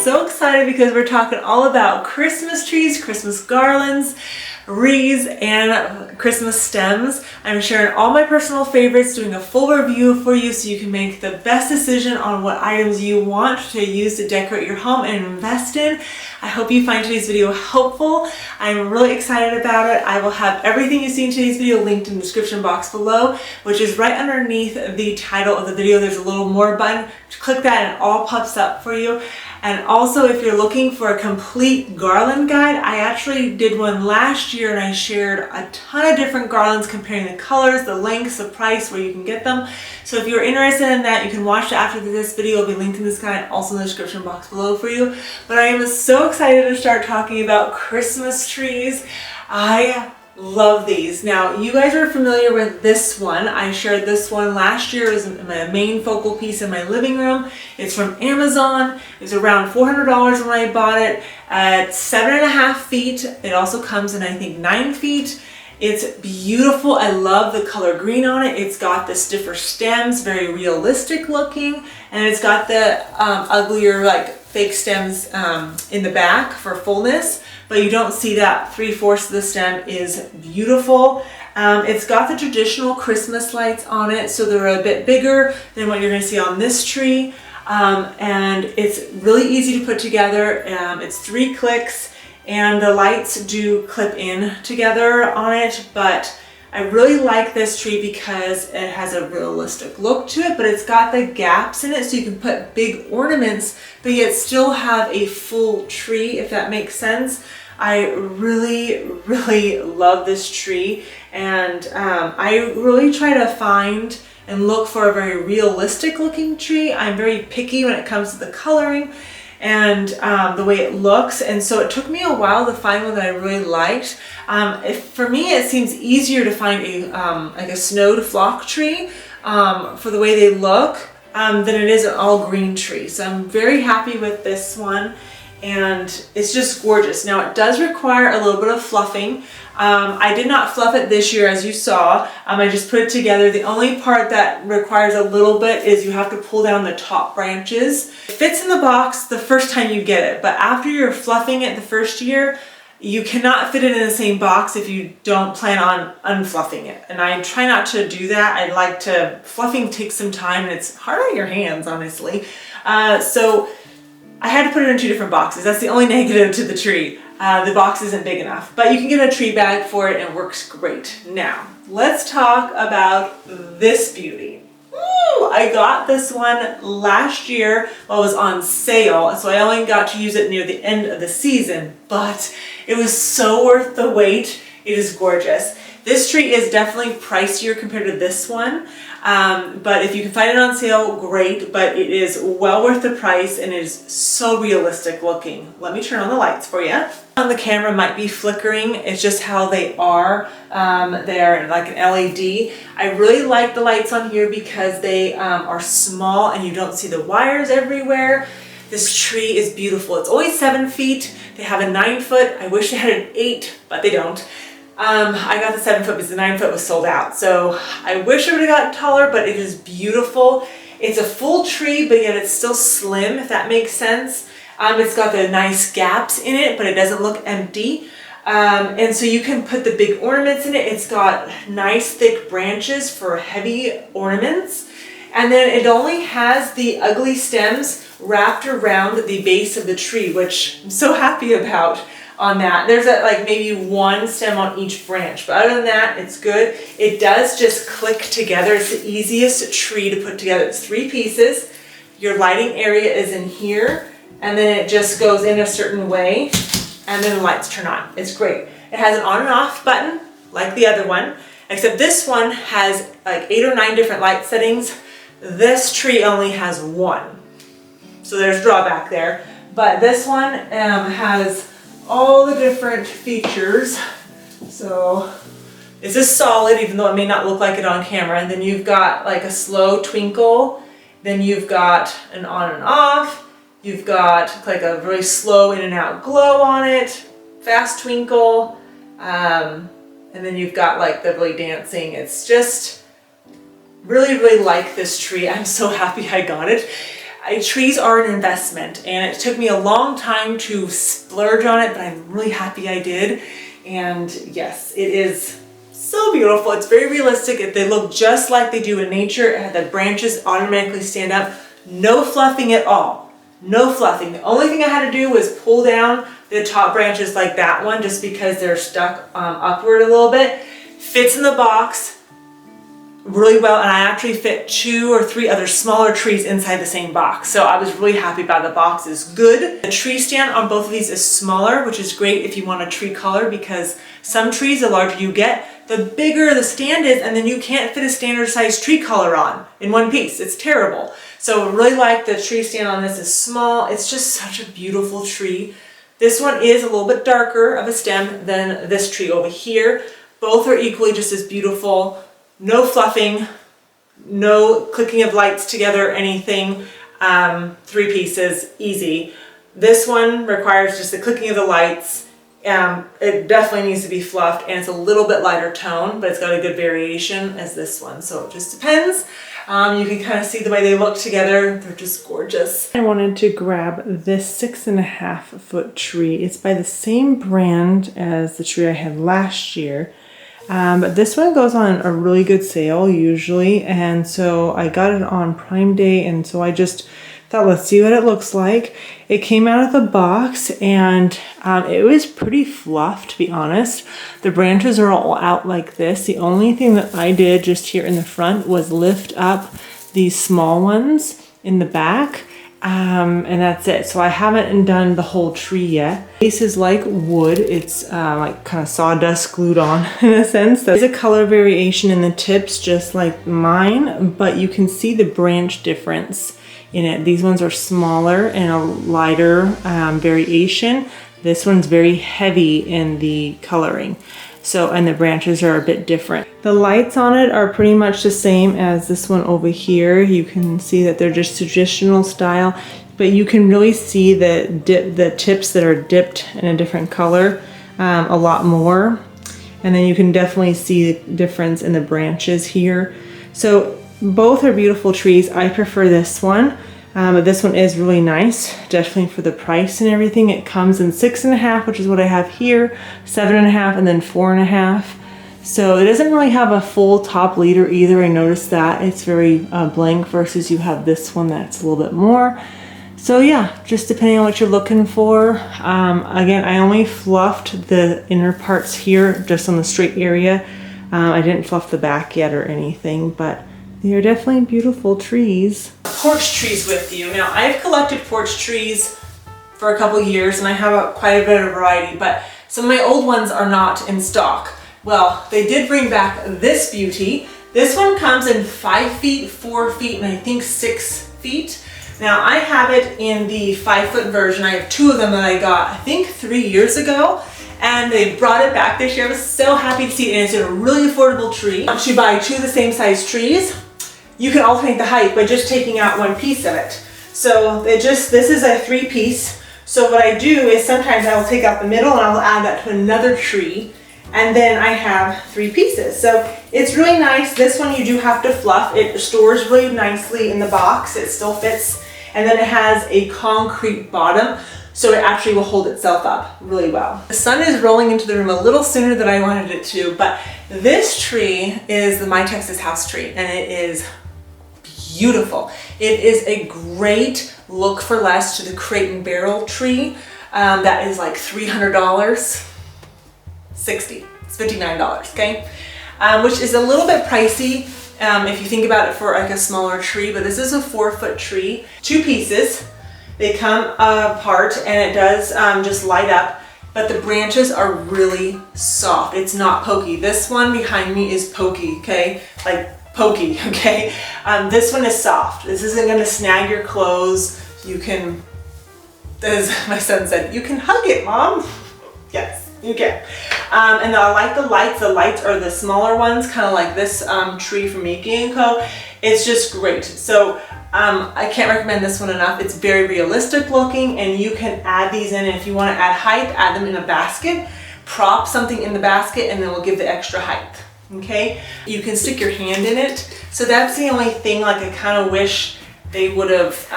so excited because we're talking all about Christmas trees, Christmas garlands, wreaths, and Christmas stems. I'm sharing all my personal favorites, doing a full review for you so you can make the best decision on what items you want to use to decorate your home and invest in. I hope you find today's video helpful. I'm really excited about it. I will have everything you see in today's video linked in the description box below, which is right underneath the title of the video. There's a little more button. Click that and it all pops up for you. And also, if you're looking for a complete garland guide, I actually did one last year and I shared a ton of different garlands comparing the colors, the lengths, the price, where you can get them. So if you're interested in that, you can watch it after this video. It'll be linked in this guide, also in the description box below for you. But I am so excited to start talking about Christmas trees. I love these. Now, you guys are familiar with this one. I shared this one last year. It was my main focal piece in my living room. It's from Amazon. It was around $400 when I bought it at 7.5 feet. It also comes in, I think, 9 feet. It's beautiful. I love the color green on it. It's got the stiffer stems, very realistic looking, and it's got the uglier, like fake stems in the back for fullness. But you don't see that. 3/4 of the stem is beautiful. It's got the traditional Christmas lights on it, so they're a bit bigger than what you're going to see on this tree. And it's really easy to put together. It's 3 clicks, and the lights do clip in together on it. But I really like this tree because it has a realistic look to it, but it's got the gaps in it so you can put big ornaments, but yet still have a full tree, if that makes sense. I really, really love this tree, and I really try to find and look for a very realistic looking tree. I'm very picky when it comes to the coloring and the way it looks, and so it took me a while to find one that I really liked. For me, it seems easier to find a like a snowed flock tree for the way they look than it is an all green tree. So I'm very happy with this one, and it's just gorgeous. Now, it does require a little bit of fluffing. I did not fluff it this year, as you saw. I just put it together. The only part that requires a little bit is you have to pull down the top branches. It fits in the box the first time you get it, but after you're fluffing it the first year, you cannot fit it in the same box if you don't plan on unfluffing it. And I try not to do that. I like to, fluffing takes some time and it's hard on your hands, honestly. So I had to put it in 2 different boxes. That's the only negative to the tree. The box isn't big enough, but you can get a tree bag for it and it works great. Now, let's talk about this beauty. Ooh, I got this one last year while it was on sale, so I only got to use it near the end of the season, but it was so worth the wait. It is gorgeous. This tree is definitely pricier compared to this one, but if you can find it on sale, great, but it is well worth the price and it is so realistic looking. Let me turn on the lights for you. On the camera might be flickering, it's just how they are. They're like an LED. I really like the lights on here because they are small and you don't see the wires everywhere. This tree is beautiful. It's only 7 feet. They have a 9 foot. I wish they had an 8, but they don't. I got the 7 foot because the 9 foot was sold out. So I wish I would have gotten taller, but it is beautiful. It's a full tree, but yet it's still slim, if that makes sense. It's got the nice gaps in it, but it doesn't look empty. And so you can put the big ornaments in it. It's got nice thick branches for heavy ornaments. And then it only has the ugly stems wrapped around the base of the tree, which I'm so happy about on that. There's like maybe 1 stem on each branch, but other than that, it's good. It does just click together. It's the easiest tree to put together. It's 3 pieces. Your lighting area is in here, and then it just goes in a certain way, and then the lights turn on. It's great. It has an on and off button like the other one, except this one has like 8 or 9 different light settings. This tree only has 1. So there's drawback there. But this one has all the different features. So this is solid, even though it may not look like it on camera. And then you've got like a slow twinkle. Then you've got an on and off. You've got like a very slow in and out glow on it. Fast twinkle. And then you've got like the really dancing. It's just really, really like this tree. I'm so happy I got it. trees are an investment, and it took me a long time to splurge on it, but I'm really happy I did. And yes, it is so beautiful. It's very realistic. They look just like they do in nature. The branches automatically stand up. No fluffing at all. No fluffing. The only thing I had to do was pull down the top branches like that one, just because they're stuck upward a little bit. Fits in the box really well, and I actually fit 2 or 3 other smaller trees inside the same box. So I was really happy about the box. Is good. The tree stand on both of these is smaller, which is great if you want a tree color, because some trees, the larger you get, the bigger the stand is, and then you can't fit a standard size tree color on in one piece. It's terrible. So I really like the tree stand on this is small. It's just such a beautiful tree. This one is a little bit darker of a stem than this tree over here. Both are equally just as beautiful. No fluffing, no clicking of lights together, anything. 3 pieces, easy. This one requires just the clicking of the lights. It definitely needs to be fluffed, and it's a little bit lighter tone, but it's got a good variation as this one. So it just depends. You can kind of see the way they look together. They're just gorgeous. I wanted to grab this 6.5 foot tree. It's by the same brand as the tree I had last year. But this one goes on a really good sale usually, and so I got it on Prime Day, and so I just thought, let's see what it looks like. It came out of the box, and it was pretty fluffed, to be honest. The branches are all out like this. The only thing that I did just here in the front was lift up these small ones in the back. And that's it. So I haven't done the whole tree yet. This is like wood. It's like kind of sawdust glued on in a sense. There's a color variation in the tips just like mine, but you can see the branch difference in it. These ones are smaller and a lighter variation. This one's very heavy in the coloring. So, and the branches are a bit different. The lights on it are pretty much the same as this one over here. You can see that they're just traditional style, but you can really see the tips that are dipped in a different color a lot more. And then you can definitely see the difference in the branches here. So both are beautiful trees. I prefer this one. But this one is really nice, definitely for the price and everything. It comes in 6.5, which is what I have here, 7.5, and then 4.5. So it doesn't really have a full top leader either. I noticed that it's very blank versus you have this one that's a little bit more. So yeah, just depending on what you're looking for. Again, I only fluffed the inner parts here, just on the straight area. I didn't fluff the back yet or anything, but they are definitely beautiful trees. Porch trees with you. Now, I've collected porch trees for a couple years, and I have quite a bit of variety, but some of my old ones are not in stock. Well, they did bring back this beauty. This one comes in 5 feet, 4 feet, and I think 6 feet. Now, I have it in the 5-foot version. I have 2 of them that I got, I think 3 years ago, and they brought it back this year. I was so happy to see it, and it's a really affordable tree. Once you buy 2 of the same size trees, you can alternate the height by just taking out 1 piece of it. So this is a 3-piece. So what I do is sometimes I will take out the middle and I'll add that to another tree, and then I have 3 pieces. So it's really nice. This one you do have to fluff. It stores really nicely in the box. It still fits. And then it has a concrete bottom, so it actually will hold itself up really well. The sun is rolling into the room a little sooner than I wanted it to, but this tree is the My Texas House tree, and it is beautiful. It is a great look for less to the crate and barrel tree. That is like $300, 60, it's $59, okay? Which is a little bit pricey if you think about it for like a smaller tree, but this is a 4-foot tree, 2 pieces. They come apart, and it does just light up, but the branches are really soft. It's not pokey. This one behind me is pokey, okay? Like pokey, okay? This one is soft. This isn't gonna snag your clothes. You can, as my son said, you can hug it, Mom. Yes, you can. And I like the lights. The lights are the smaller ones, kind of like this tree from Miki & Co. It's just great. So I can't recommend this one enough. It's very realistic looking, and you can add these in. And if you want to add height, add them in a basket. Prop something in the basket, and then we'll give the extra height. Okay? You can stick your hand in it. So that's the only thing, like I kind of wish they would have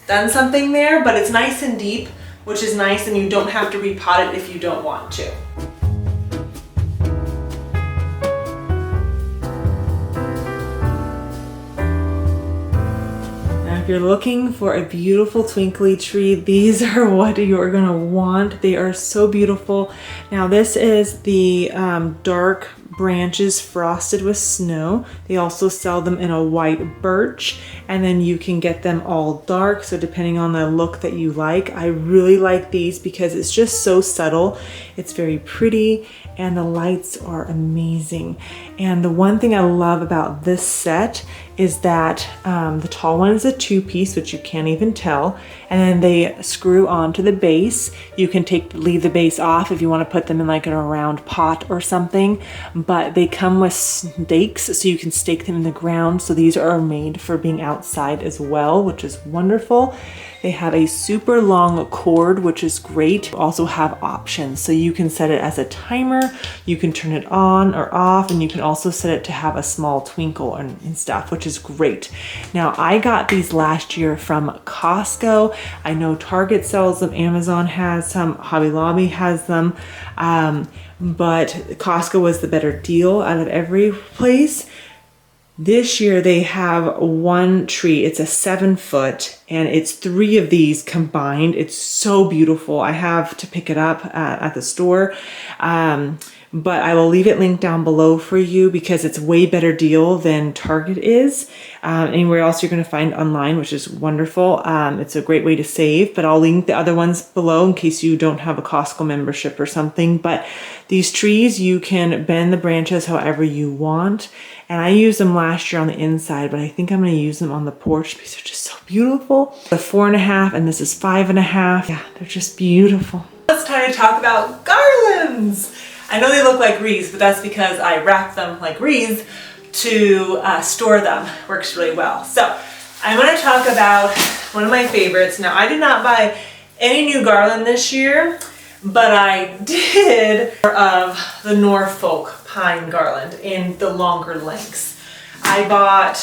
done something there, but it's nice and deep, which is nice, and you don't have to repot it if you don't want to. Now, if you're looking for a beautiful twinkly tree, these are what you're gonna want. They are so beautiful. Now, this is the dark branches frosted with snow. They also sell them in a white birch, and then you can get them all dark, so depending on the look that you like. I really like these because it's just so subtle. It's very pretty and the lights are amazing. And the one thing I love about this set is that the tall one is a 2-piece, which you can't even tell, and then they screw onto the base. You can leave the base off if you want to put them in like in a round pot or something, but they come with stakes, so you can stake them in the ground. So these are made for being outside as well, which is wonderful. They have a super long cord, which is great. Also have options, so you can set it as a timer, you can turn it on or off, and you can also set it to have a small twinkle and stuff, which is great. Now, I got these last year from Costco. I know Target sells them, Amazon has some, Hobby Lobby has them, but Costco was the better deal out of every place. This year they have one tree. It's a 7-foot, and it's 3 of these combined. It's so beautiful. I have to pick it up at the store, but I will leave it linked down below for you because it's a way better deal than Target is. Anywhere else you're going to find online, which is wonderful. It's a great way to save, but I'll link the other ones below in case you don't have a Costco membership or something. But these trees, you can bend the branches however you want. And I used them last year on the inside, but I think I'm going to use them on the porch because they're just so beautiful. The 4.5 and this is 5.5. Yeah, they're just beautiful. It's time to talk about garlands. I know they look like wreaths, but that's because I wrap them like wreaths to store them. Works really well. So I'm going to talk about one of my favorites. Now, I did not buy any new garland this year, but I did of the Norfolk pine garland in the longer lengths. I bought,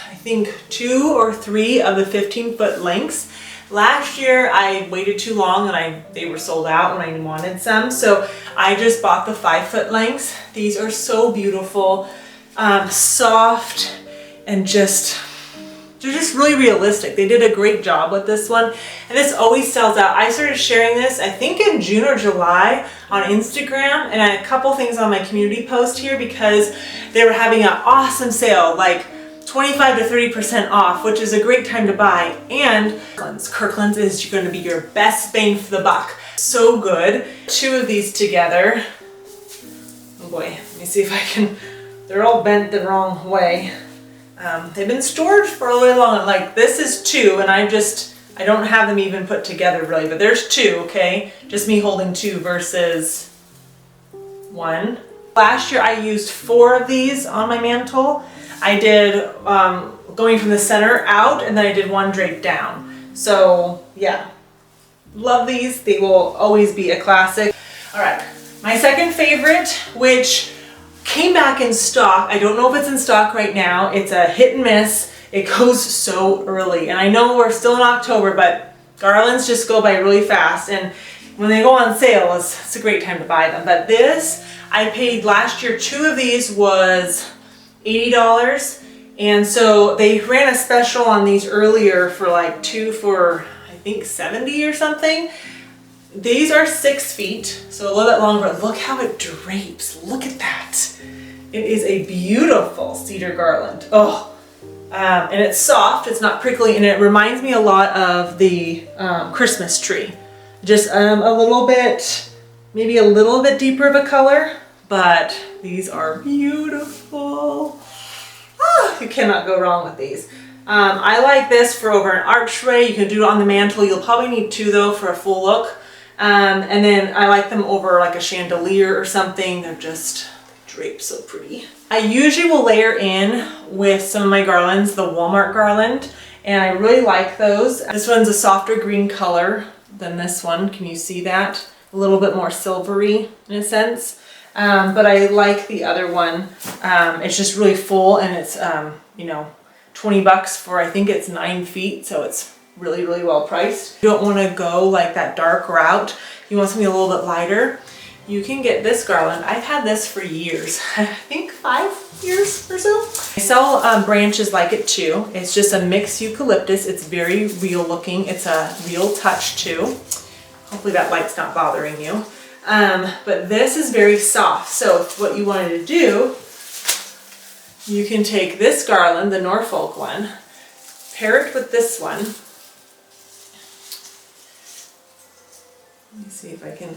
I think, 2 or 3 of the 15-foot lengths. Last year I waited too long and they were sold out when I wanted some, so I just bought the 5-foot lengths. These are so beautiful, soft, and they're just really realistic. They did a great job with this one, and this always sells out. I started sharing this, I think in June or July on Instagram, and I had a couple things on my community post here because they were having an awesome sale, like 25 to 30% off, which is a great time to buy. And Kirkland's is going to be your best bang for the buck. So good. 2 of these together. Oh boy, let me see if I can, they're all bent the wrong way. They've been stored for a really long, like this is 2, and I don't have them even put together really, but there's 2, okay? Just me holding 2 versus 1. Last year I used 4 of these on my mantle. I did going from the center out, and then I did 1 drape down. So yeah, love these. They will always be a classic. All right, my second favorite, which came back in stock. I don't know if it's in stock right now. It's a hit and miss. It goes so early, and I know we're still in October, but garlands just go by really fast, and when they go on sale, it's a great time to buy them. But this, I paid last year, 2 of these was $80, and so they ran a special on these earlier for like 2 for I think $70 or something. These are 6 feet, so a little bit longer. Look how it drapes. Look at that. It is a beautiful cedar garland. Oh, and it's soft, it's not prickly, and it reminds me a lot of the Christmas tree. Just a little bit, maybe a little bit deeper of a color, but these are beautiful. Oh, you cannot go wrong with these. I like this for over an archway. You can do it on the mantle. You'll probably need 2 though for a full look. And then I like them over like a chandelier or something. They're just draped so pretty. I usually will layer in with some of my garlands, the Walmart garland, and I really like those. This one's a softer green color than this one. Can you see that? A little bit more silvery in a sense. But I like the other one. It's just really full, and it's, you know, 20 bucks for, I think it's 9 feet, so it's really, really well priced. You don't want to go like that dark route. You want something a little bit lighter. You can get this garland. I've had this for years. I think 5 years or so. I sell branches like it too. It's just a mixed eucalyptus. It's very real looking. It's a real touch too. Hopefully that light's not bothering you. But this is very soft. So if what you wanted to do, you can take this garland, the Norfolk one, pair it with this one. Let me see if I can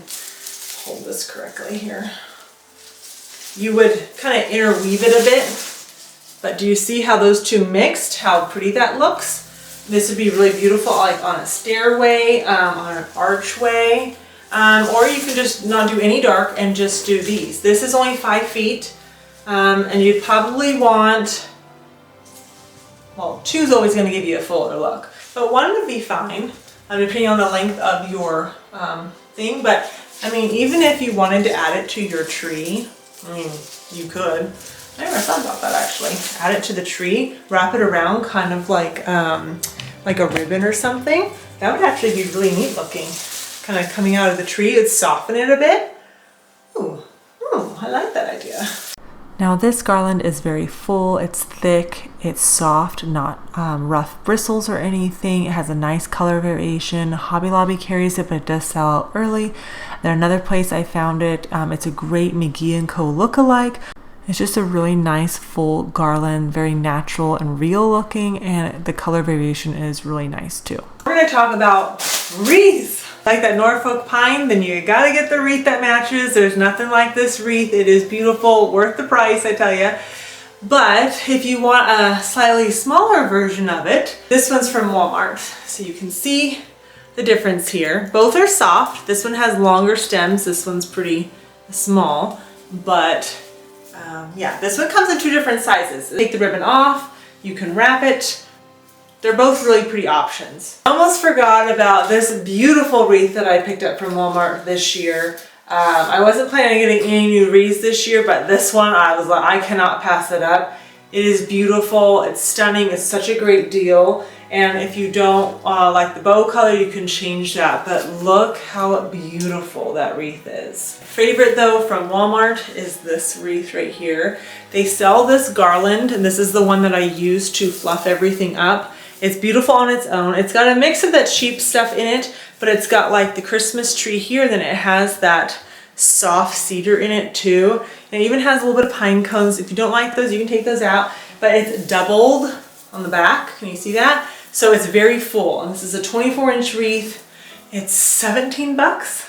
hold this correctly here. You would kind of interweave it a bit, but do you see how those two mixed? How pretty that looks? This would be really beautiful like on a stairway, on an archway, or you can just not do any dark and just do these. This is only 5 feet, and you'd probably want, well, 2 is always going to give you a fuller look, but 1 would be fine, depending on the length of your thing. But I mean, even if you wanted to add it to your tree, I mean, you could. I never thought about that actually. Add it to the tree, wrap it around kind of like a ribbon or something. That would actually be really neat looking. Kind of coming out of the tree, it'd soften it a bit. Ooh, I like that idea. Now this garland is very full, it's thick, it's soft, not rough bristles or anything. It has a nice color variation. Hobby Lobby carries it, but it does sell out early. Then another place I found it, it's a great McGee & Co. lookalike. It's just a really nice full garland, very natural and real looking, and the color variation is really nice too. We're gonna talk about wreaths. Like that Norfolk pine, then you gotta get the wreath that matches. There's nothing like this wreath. It is beautiful, worth the price, I tell you. But if you want a slightly smaller version of it, this one's from Walmart. So you can see the difference here. Both are soft. This one has longer stems. This one's pretty small, but yeah, this one comes in 2 different sizes. Take the ribbon off, you can wrap it. They're both really pretty options. I almost forgot about this beautiful wreath that I picked up from Walmart this year. I wasn't planning on getting any new wreaths this year, but this one I was like, I cannot pass it up. It is beautiful, it's stunning, it's such a great deal. And if you don't like the bow color, you can change that. But look how beautiful that wreath is. Favorite though from Walmart is this wreath right here. They sell this garland, and this is the one that I use to fluff everything up. It's beautiful on its own. It's got a mix of that cheap stuff in it, but it's got like the Christmas tree here, then it has that soft cedar in it too. And it even has a little bit of pine cones. If you don't like those, you can take those out, but it's doubled on the back. Can you see that? So it's very full, and this is a 24-inch wreath. It's 17 bucks.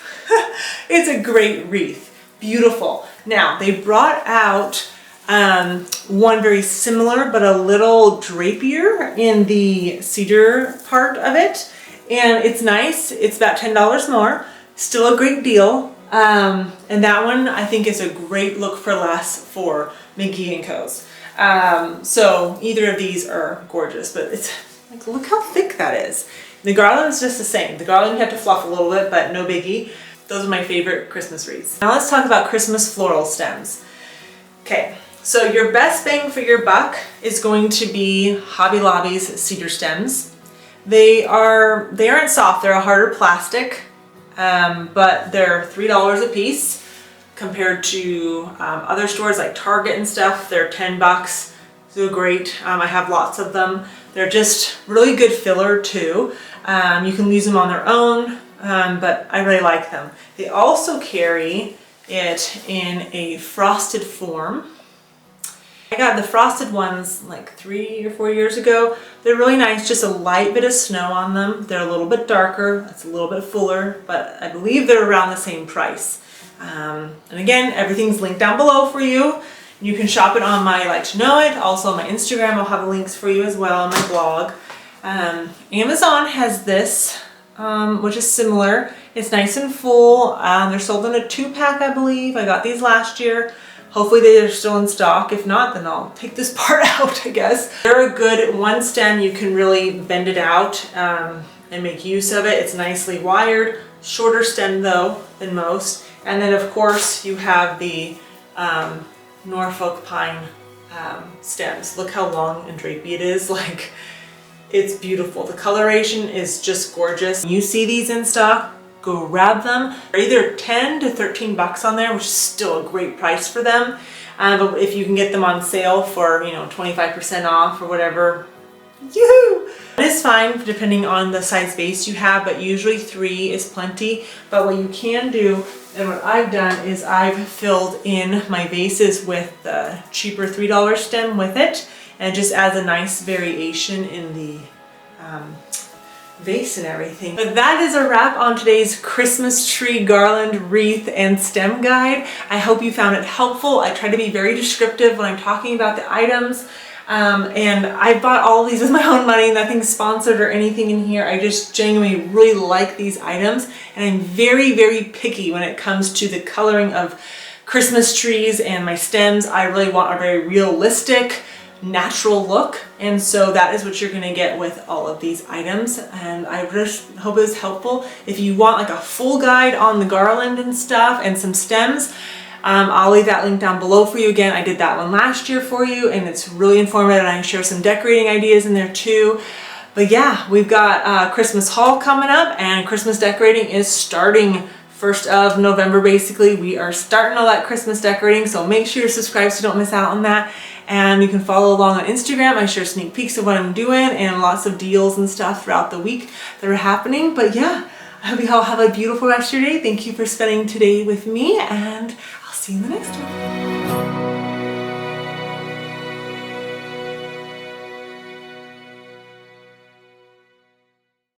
It's a great wreath, beautiful. Now they brought out one very similar but a little drapier in the cedar part of it, and it's nice. It's about $10 more, still a great deal, and that one I think is a great look for less for McGee & Co.'s. So either of these are gorgeous, but it's like, look how thick that is. The garland's just the same. The garland you have to fluff a little bit, but no biggie. Those are my favorite Christmas wreaths. Now let's talk about Christmas floral stems. Okay. So your best bang for your buck is going to be Hobby Lobby's cedar stems. They aren't soft, they're a harder plastic, but they're $3 a piece compared to other stores like Target and stuff. They're 10 bucks. They're great. I have lots of them. They're just really good filler too. You can use them on their own, but I really like them. They also carry it in a frosted form. I got the frosted ones like 3 or 4 years ago. They're really nice, just a light bit of snow on them. They're a little bit darker, it's a little bit fuller, but I believe they're around the same price. And again, everything's linked down below for you. You can shop it on my Like to Know It, also on my Instagram. I'll have links for you as well on my blog. Amazon has this, which is similar. It's nice and full. They're sold in a 2-pack, I believe. I got these last year. Hopefully they're still in stock. If not, then I'll take this part out, I guess. They're a good one stem. You can really bend it out and make use of it. It's nicely wired. Shorter stem though than most. And then of course you have the Norfolk pine stems. Look how long and drapey it is. Like, it's beautiful. The coloration is just gorgeous. When you see these in stock, go grab them. They're either 10 to 13 bucks on there, which is still a great price for them. But if you can get them on sale for, you know, 25% off or whatever, yoo-hoo! It is fine depending on the size vase you have, but usually 3 is plenty. But what you can do, and what I've done, is I've filled in my vases with the cheaper $3 stem with it, and it just adds a nice variation in the vase and everything. But that is a wrap on today's Christmas tree garland, wreath, and stem guide. I hope you found it helpful. I try to be very descriptive when I'm talking about the items. And I bought all of these with my own money, nothing sponsored or anything in here. I just genuinely really like these items, and I'm very, very picky when it comes to the coloring of Christmas trees and my stems. I really want a very realistic, natural look, and so that is what you're going to get with all of these items. And I just hope it was helpful. If you want like a full guide on the garland and stuff and some stems, I'll leave that link down below for you. Again, I did that one last year for you, and it's really informative, and I share some decorating ideas in there too. But yeah, we've got Christmas haul coming up, and Christmas decorating is starting 1st of November basically. We are starting all that Christmas decorating, so make sure you're subscribed so you don't miss out on that. And you can follow along on Instagram. I share sneak peeks of what I'm doing and lots of deals and stuff throughout the week that are happening. But yeah, I hope you all have a beautiful rest of your day. Thank you for spending today with me, and I'll see you in the next one.